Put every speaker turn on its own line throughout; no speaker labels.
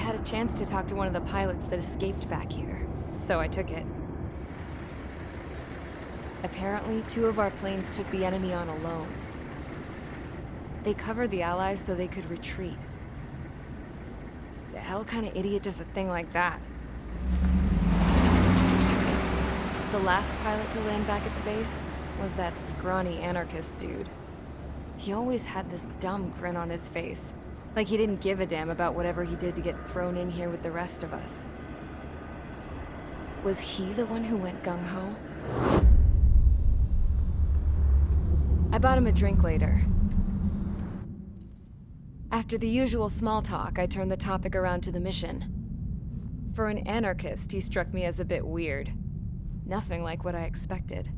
had a chance to talk to one of the pilots that escaped back here, so I took it. Apparently, 2 of our planes took the enemy on alone. They covered the Allies so they could retreat. The hell kind of idiot does a thing like that? The last pilot to land back at the base was that scrawny anarchist dude. He always had this dumb grin on his face, like he didn't give a damn about whatever he did to get thrown in here with the rest of us. Was he the one who went gung-ho? I bought him a drink later. After the usual small talk, I turned the topic around to the mission. For an anarchist, he struck me as a bit weird. Nothing like what I expected.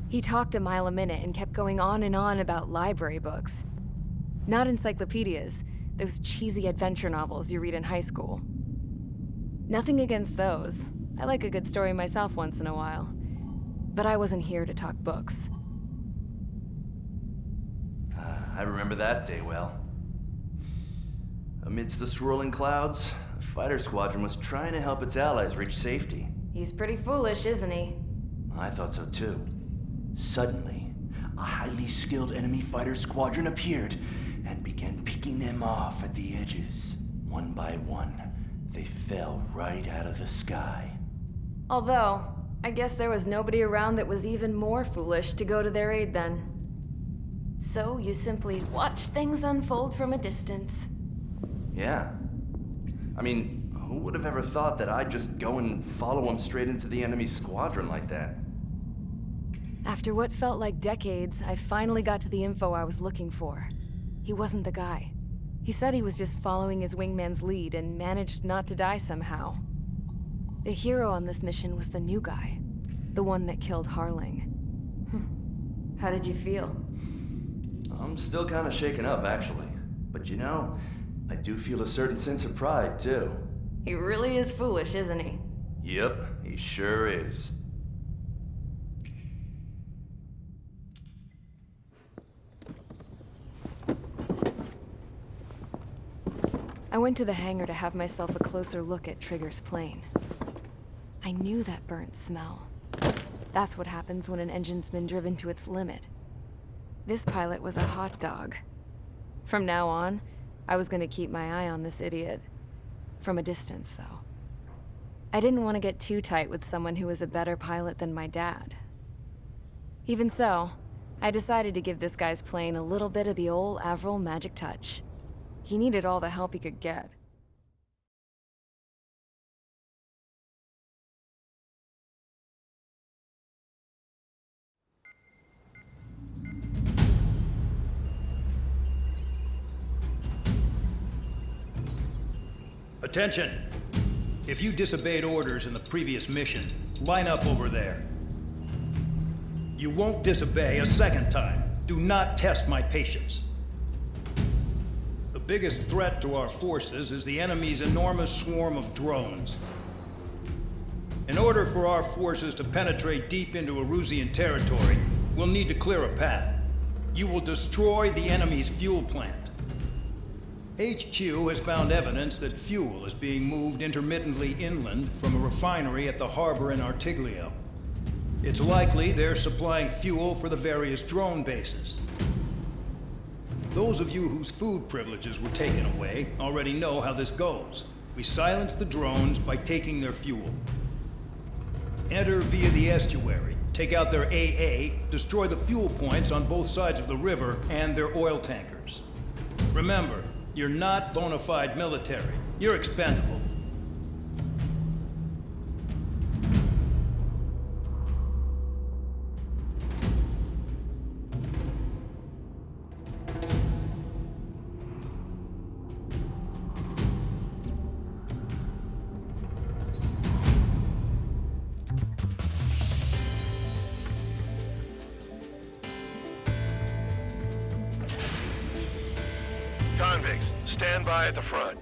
He talked a mile a minute and kept going on and on about library books. Not encyclopedias, those cheesy adventure novels you read in high school. Nothing against those. I like a good story myself once in a while. But I wasn't here to talk books.
I remember that day well. Amidst the swirling clouds, the fighter squadron was trying to help its allies reach safety.
He's pretty foolish, isn't he?
I thought so too. Suddenly, a highly skilled enemy fighter squadron appeared and began picking them off at the edges. One by one, they fell right out of the sky.
Although, I guess there was nobody around that was even more foolish to go to their aid then. So you simply watch things unfold from a distance.
Yeah. I mean, who would have ever thought that I'd just go and follow him straight into the enemy squadron like that?
After what felt like decades, I finally got to the info I was looking for. He wasn't the guy. He said he was just following his wingman's lead and managed not to die somehow. The hero on this mission was the new guy. The one that killed Harling. How did you feel?
I'm still kind of shaken up, actually. But you know, I do feel a certain sense of pride, too.
He really is foolish, isn't he?
Yep, he sure is.
I went to the hangar to have myself a closer look at Trigger's plane. I knew that burnt smell. That's what happens when an engine's been driven to its limit. This pilot was a hot dog. From now on, I was gonna keep my eye on this idiot. From a distance, though. I didn't want to get too tight with someone who was a better pilot than my dad. Even so, I decided to give this guy's plane a little bit of the old Avril magic touch. He needed all the help he could get.
Attention! If you disobeyed orders in the previous mission, line up over there. You won't disobey a second time. Do not test my patience. The biggest threat to our forces is the enemy's enormous swarm of drones. In order for our forces to penetrate deep into Erusian territory, we'll need to clear a path. You will destroy the enemy's fuel plant. HQ has found evidence that fuel is being moved intermittently inland from a refinery at the harbor in Artiglio. It's likely they're supplying fuel for the various drone bases. Those of you whose food privileges were taken away already know how this goes. We silence the drones by taking their fuel. Enter via the estuary, take out their AA, destroy the fuel points on both sides of the river and their oil tankers. Remember, you're not bona fide military. You're expendable.
Convicts, stand by at the front.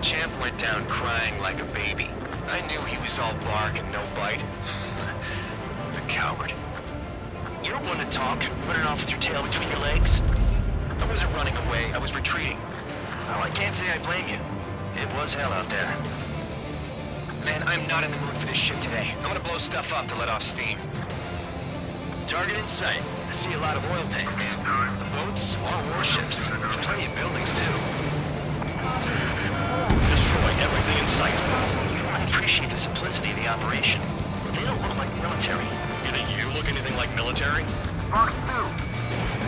champ went down crying like a baby. I knew he was all bark and no bite. The coward. You don't want to talk, running off with your tail between your legs? I wasn't running away, I was retreating. Well, I can't say I blame you. It was hell out there. Man, I'm not in the mood for this shit today. I'm gonna blow stuff up to let off steam. Target in sight. I see a lot of oil tanks. Boats, all warships. There's plenty of buildings, too.
Destroy everything in sight.
I appreciate the simplicity of the operation. They don't look like military.
You think you look anything like military?
Fox 2.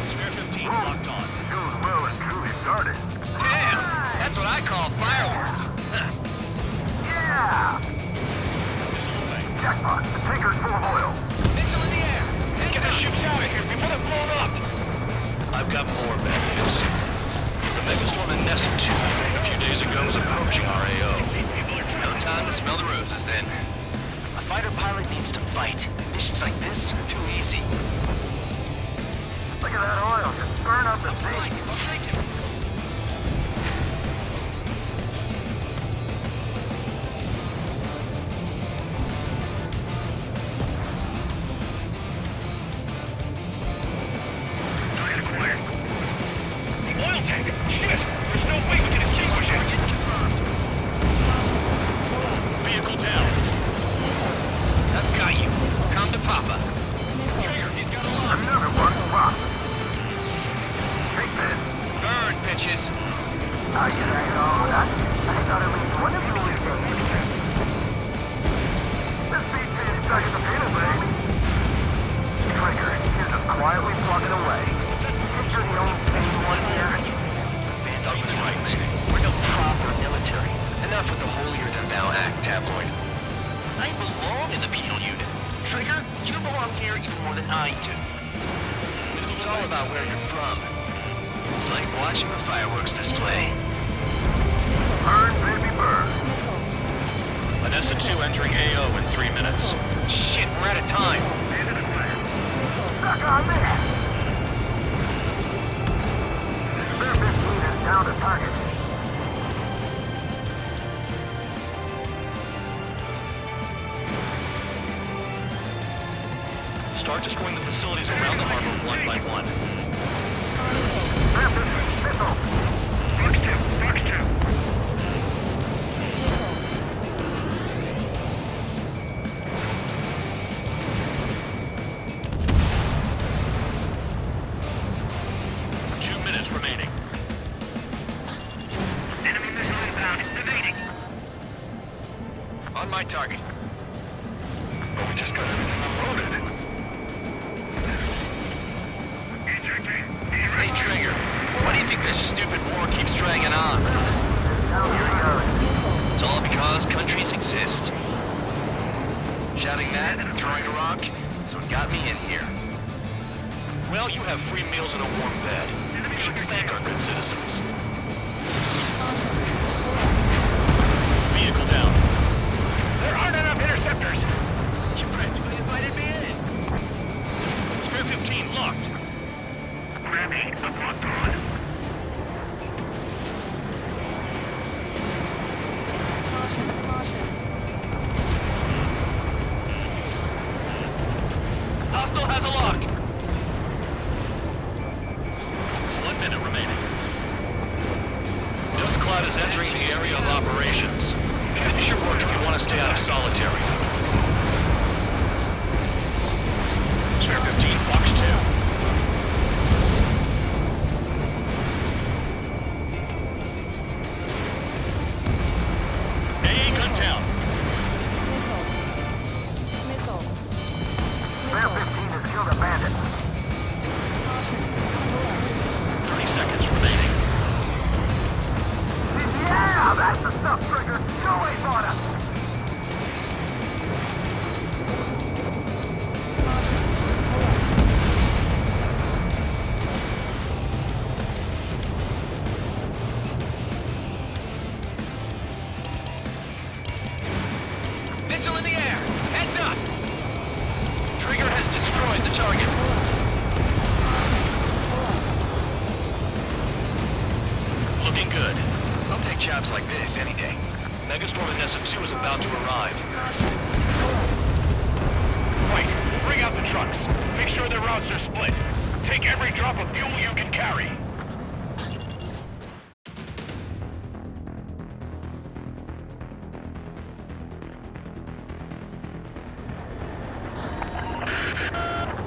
Spare 15 locked on.
Doing well and truly started.
Damn! That's what I call fireworks. Huh.
Yeah!
Missile away.
Jackpot. The tanker's full of oil.
Missile in the air! Get the ships out of here before they're blown up!
I've got more bad news. The megastorm in Nessa 2 from a few days ago is approaching our AO.
No time to smell the roses, then. A fighter pilot needs to fight. Missions like this are too easy.
Look at that oil. Just burn up the
Right,
sea.
I'll take it.
Vehicle down.
I've got you. Come to Papa. Trigger, he's got a lock.
Another one. Rock. Take this.
Burn, bitches.
Are you hanging on that? I thought at least one of you was dead. This beats me stuck in the field, baby. Trigger, you're just quietly plugging away. Think you're the only sane one here?
Van's right. We're no proper military. Enough with the holier-than-thou act, tabloid. I belong in the penal unit. Trigger, you belong here even more than I do. It's all about where you're from. It's like watching a fireworks display.
Burn, baby, burn.
Nessa 2 entering AO in 3 minutes.
Shit, we're out of time.
Stuck on that. Spare 15 is down to target.
Start destroying the facilities around the harbor one by one.
Spare 15, missile. Fox 2.
2 minutes remaining.
Enemy missile inbound. Evading.
On my target.
But we just got everything unloaded.
Hey, Trigger, why do you think this stupid war keeps dragging on? It's all because countries exist. Shouting that and throwing a rock is what got me in here.
Well, you have free meals and a warm bed. You should thank our good citizens. Vehicle down.
There aren't enough interceptors.
You practically invited me in.
Spare 15 locked.
Grabbing a button.
Hostile has a lock.
1 minute remaining. Dust cloud is entering the area of operations. Finish your work if you want to stay out of solitary. Spare 15, Fox 2. AA gun down.
Spare 15 has killed a bandit.
30 seconds remaining.
Yeah, that's the stuff, Trigger. Go away, on us.
Missile in the air. Heads up. Trigger has destroyed the target.
Looking good.
I'll take jobs like this any day.
Megastorm in Nessa 2 is about to arrive.
Wait, bring out the trucks. Make sure their routes are split. Take every drop of fuel you can carry.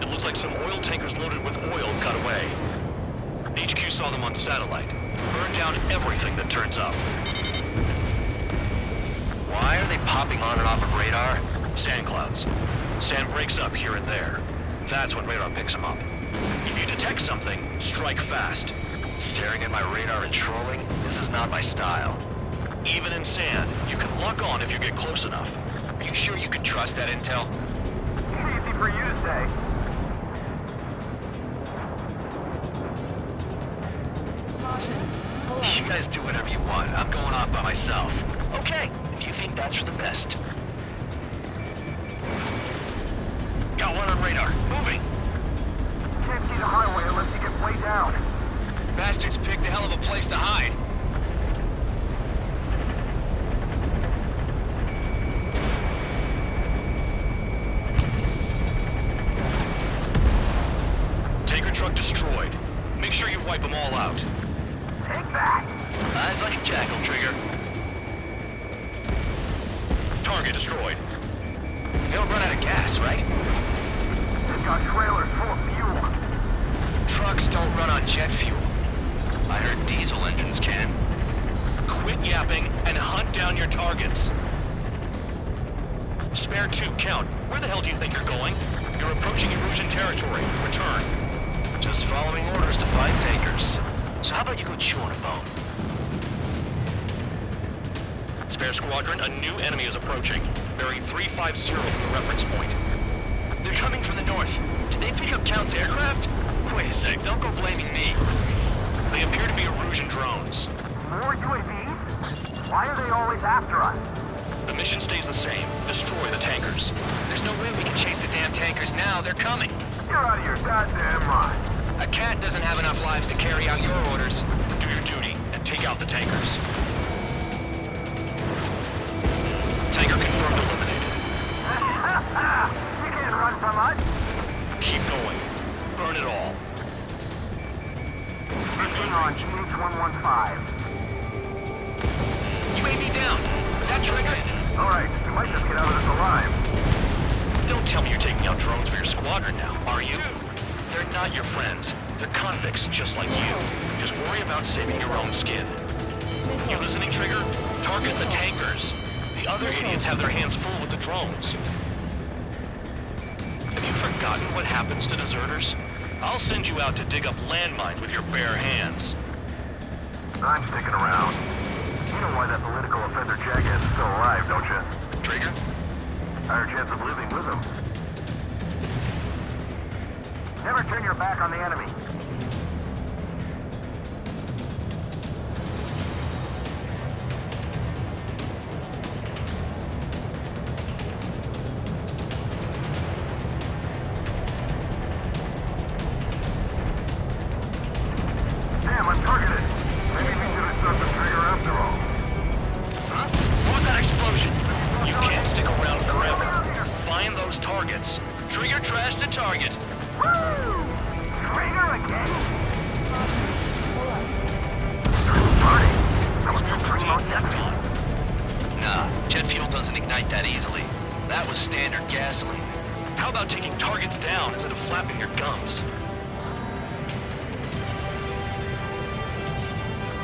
It looks like some oil tankers loaded with oil got away. HQ saw them on satellite. Burned down everything that turns up.
Why are they popping on and off of radar?
Sand clouds. Sand breaks up here and there. That's when radar picks them up. If you detect something, strike fast.
Staring at my radar and trolling? This is not my style.
Even in sand, you can lock on if you get close enough.
Are you sure you can trust that intel?
Easy for you to say.
You guys do whatever you want. I'm going off by myself. Okay, if you think that's for the best. Got one on radar. Moving.
Can't see the highway unless you get way down.
Bastards picked a hell of a place to hide.
Tanker truck destroyed. Make sure you wipe them all out.
Take that.
Eyes like a jackal, Trigger.
Target destroyed.
They don't run out of gas, right?
They've got trailers full of fuel.
Trucks don't run on jet fuel. I heard diesel engines can.
Quit yapping and hunt down your targets. Spare 2, count. Where the hell do you think you're going? You're approaching Erusian territory. Return.
Just following orders to find tankers. So how about you go chew on a bone?
Spare squadron, a new enemy is approaching. Bearing 350 from the reference point.
They're coming from the north. Did they pick up Count's aircraft? Wait a sec, don't go blaming me.
They appear to be Erusian drones.
More UAVs? Why are they always after us?
The mission stays the same. Destroy the tankers.
There's no way we can chase the damn tankers now. They're coming.
You're out of your goddamn mind.
A cat doesn't have enough lives to carry out your orders.
Do your duty and take out the tankers. Tanker confirmed eliminated.
You can't run from us.
Keep going. Burn it all.
Looking on H115.
UAV down. Is that Trigger?
All right, we might just get out of this alive.
Don't tell me you're taking out drones for your squadron now, are you? They're not your friends. They're convicts just like you. Just worry about saving your own skin. You listening, Trigger? Target the tankers. The other idiots have their hands full with the drones. Have you forgotten what happens to deserters? I'll send you out to dig up landmines with your bare hands.
I'm sticking around. You know why that political offender jackass is still alive, don't you?
Trigger?
Higher chance of living with him. Never turn your back on the enemy. Damn, I'm targeted. Maybe we should have stuck the trigger after all.
Huh? What was that explosion?
You can't stick around forever. Find those targets.
Trigger trashed the target.
Woo! Trigger again? Party. That was
Spare
some
13
remote
locked on.
Nah, jet fuel doesn't ignite that easily. That was standard gasoline.
How about taking targets down instead of flapping your gums?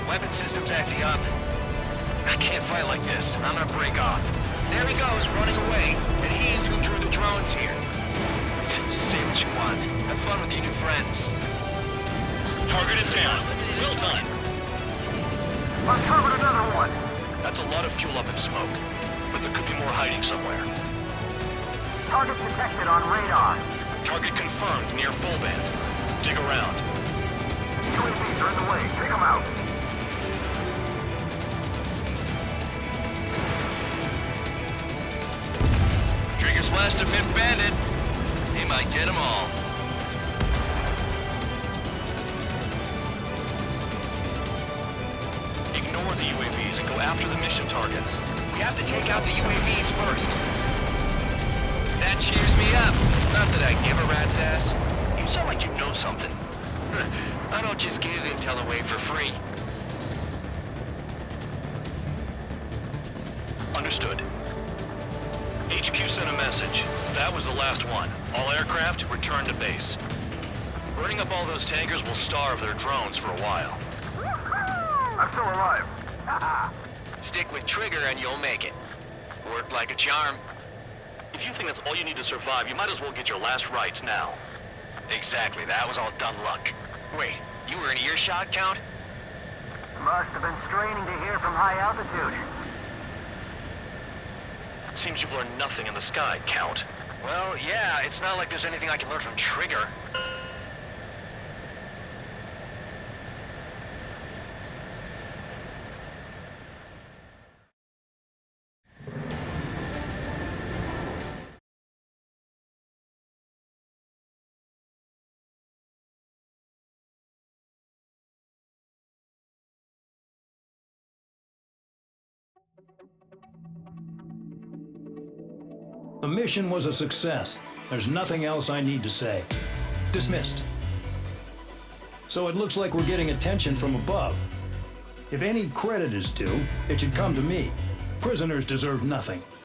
Weapon system's acting up. I can't fight like this. I'm gonna break off. There he goes, running away. And he's who drew the drones here. Say what you want. Have fun with your new friends.
Target is down. Well done.
Uncovered another one.
That's a lot of fuel up in smoke. But there could be more hiding somewhere.
Target detected on radar.
Target confirmed near full band. Dig around.
UAVs are in the way. Take them out.
Trigger splashed a fifth bandit. He might get them all.
Ignore the UAVs and go after the mission targets.
You have to take out the UAVs first. That cheers me up. Not that I give a rat's ass.
You sound like you know something.
I don't just give intel away for free.
Understood. HQ sent a message. That was the last one. All aircraft, return to base. Burning up all those tankers will starve their drones for a while.
I'm still alive.
Stick with Trigger and you'll make it. Worked like a charm.
If you think that's all you need to survive, you might as well get your last rites now.
Exactly, that was all dumb luck. Wait, you were in earshot, Count?
Must have been straining to hear from high altitude.
Seems you've learned nothing in the sky, Count.
Well, yeah, it's not like there's anything I can learn from Trigger.
The mission was a success. There's nothing else I need to say. Dismissed. So it looks like we're getting attention from above. If any credit is due, it should come to me. Prisoners deserve nothing.